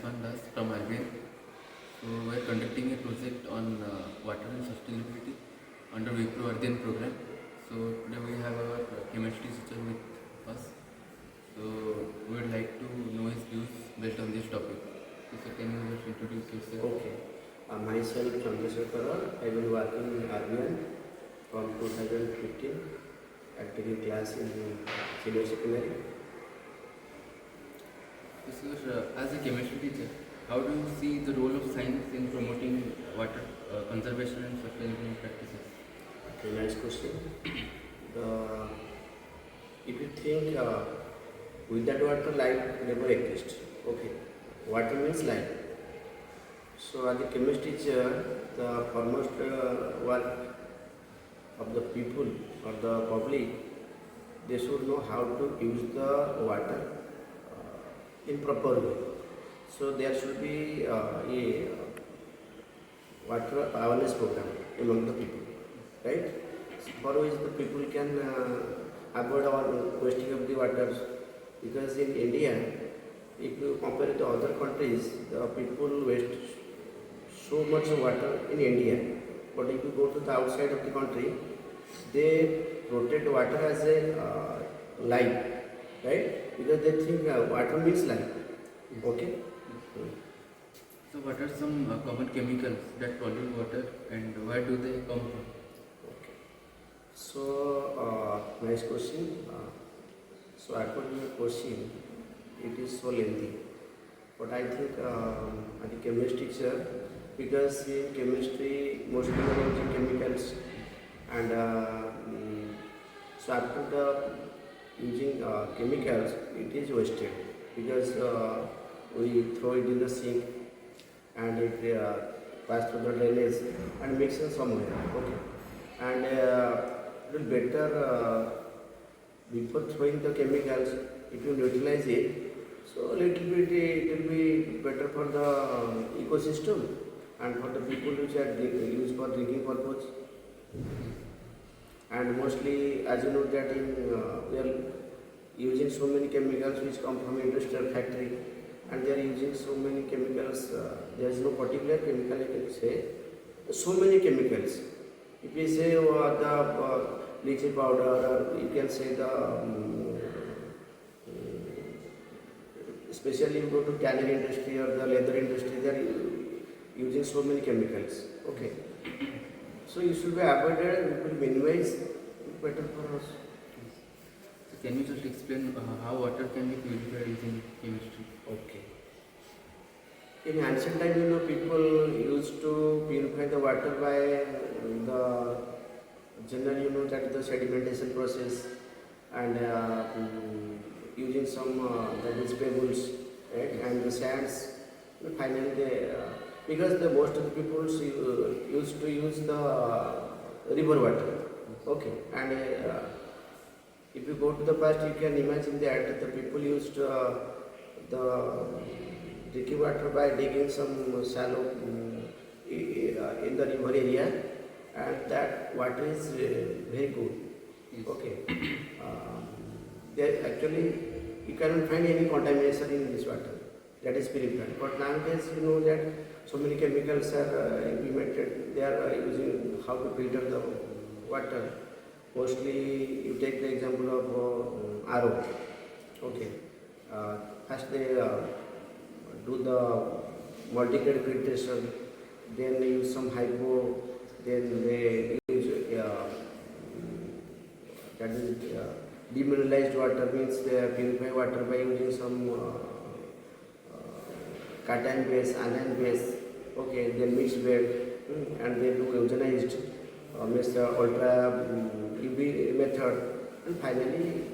Irfan Das from RBN. So we are conducting a project on water and sustainability under Wipro Ardhan program. So today we have our chemistry teacher with us. So we would like to know his views based on this topic. So sir, can you just introduce yourself? Okay. Myself, Chandrasekhar. I will work in RBN from 2015. I taking class in senior secondary. So sir, as a chemistry teacher, how do you see the role of science in promoting water conservation and sustainable practices? Okay, nice question. The, if you think without water, life never exists. Okay, water means life. So as a chemistry teacher, the foremost work of the people or the public, they should know how to use the water in proper way. So there should be a water awareness program among the people, right? For which the people can avoid our wasting of the water. Because in India, if you compare to other countries, the people waste so much water in India. But if you go to the outside of the country, they protect water as a life, right? Because they think water means life. Okay. So what are some common chemicals that pollute water and where do they come from? Okay. So nice question. So according to your question, it is so lengthy. But I think as a chemistry teacher, because in chemistry mostly we are using chemicals, and so after the using chemicals, it is wasted because we throw it in the sink and it pass through the drainage and mix in somewhere. Okay, and it will better before throwing the chemicals, if you utilize it, so little bit it will be better for the ecosystem and for the people which are used for drinking purpose. And mostly, as you know, that in we are using so many chemicals which come from industrial factory, and they are using so many chemicals. There is no particular chemical I can say. So many chemicals. If we say the bleaching powder, or you can say the especially you go to canning industry or the leather industry, they are using so many chemicals. Okay. So you should be avoided, it will minimize, better for us. So can you just explain how water can be purified using chemistry? Okay. In ancient time, you know, people used to purify the water by the generally, you know, that is the sedimentation process and using some the vegetables, right, and the sands. Finally, they because the most of the people used to use the river water. Okay, and if you go to the past, you can imagine that the people used the drinking water by digging some shallow in the river area, and that water is very good. Okay, there actually you cannot find any contamination in this water. That is purified. But nowadays, you know that so many chemicals are implemented. They are using how to filter the water. Mostly, you take the example of RO. Okay. First they do the multi-grade filtration. Then they use some hypo. Then they use that is demineralized water, means they purify water by using some cation base, anion base. Okay, then mixed bed, and they do ozonized, means the ultra UV method, and finally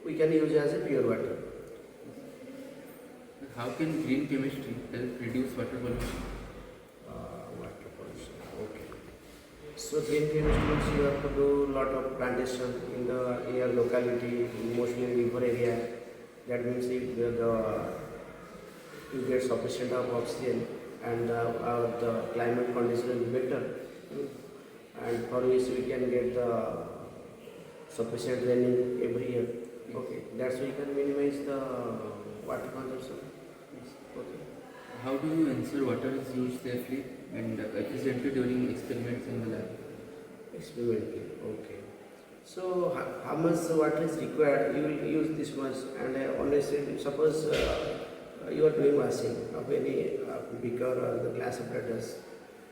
we can use as a pure water. How can green chemistry help reduce water pollution? Water pollution. Okay. So green chemistry means you have to do lot of plantation in your locality, mostly in river area. That means if you get sufficient of oxygen and the climate condition is better, and for which we can get the sufficient raining every year. Okay, that's why you can minimize the water consumption. Okay. How do you ensure water is used safely and efficiently during experiments in the lab? Experimentally, okay. So how much water is required? You will use this much, and honestly, suppose you are doing washing of any beaker or the glass apparatus.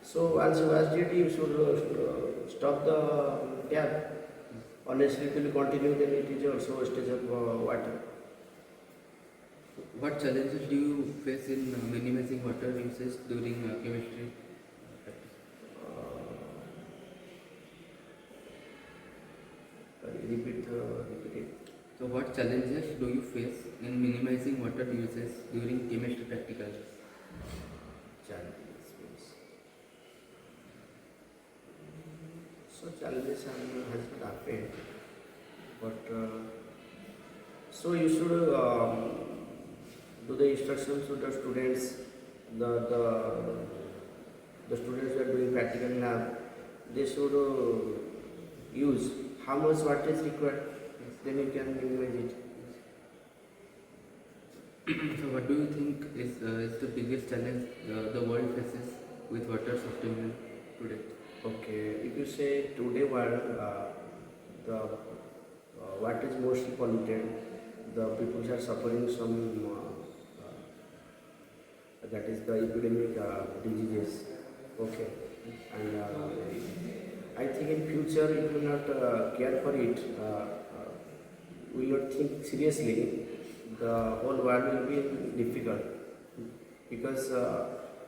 So once you wash it, you should stop the tap. Honestly, it will continue, then it is also wastage of water. What challenges do you face in minimizing water usage during chemistry practice? Repeat it. So, what challenges do you face in minimizing water usage during chemistry practicals? Challenges means. So challenges has not happened, but so you should do the instructions to the students. The the students who are doing practical lab, they should use how much water is required. Then you can minimize it. So, what do you think is the biggest challenge the world faces with water sustainability today? Okay, if you say today world, the water is mostly polluted. The people are suffering some that is the epidemic diseases. Okay, and I think in future if you not care for it, will not think seriously, the whole world will be difficult because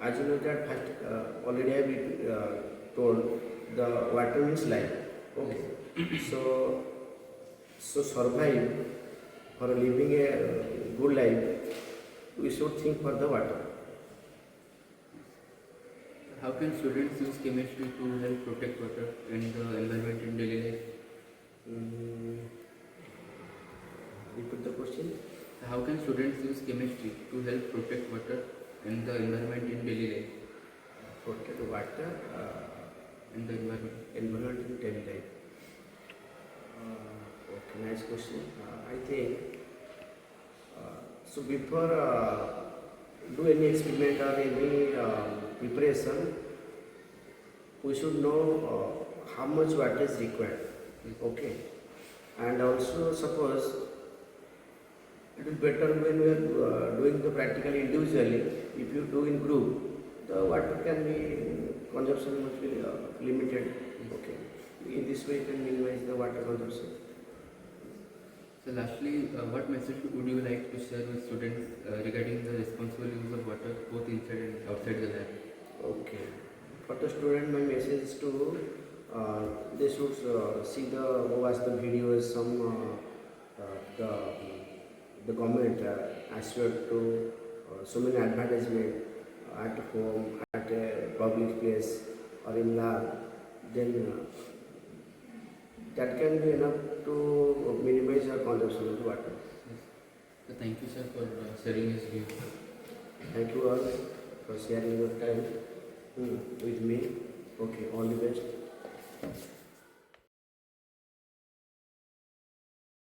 as you know that first already I have told the water means life. Okay, so survive for living a good life, we should think for the water. How can students use chemistry to help protect water and the environment in daily life? Mm, repeat the question. How can students use chemistry to help protect water and the environment in daily life Protect water and the environment? environment in daily life. Okay, nice question. I think so. Before do any experiment or any preparation, we should know how much water is required. Okay, and also suppose it is better when we are doing the practical individually. If you do in group, the water can be consumption must be limited. Okay, in this way you can minimize the water consumption. So lastly, what message would you like to share with students regarding the responsible use of water both inside and outside the lab? Okay, for the student, my message is to they should see the watch the videos. Some the government assured to so many advertisement at home, at a public place, or in lab. Then that can be enough to minimize our consumption of water. Yes. So thank you, sir, for sharing this view. Thank you all for sharing your time with me. Okay, all the best.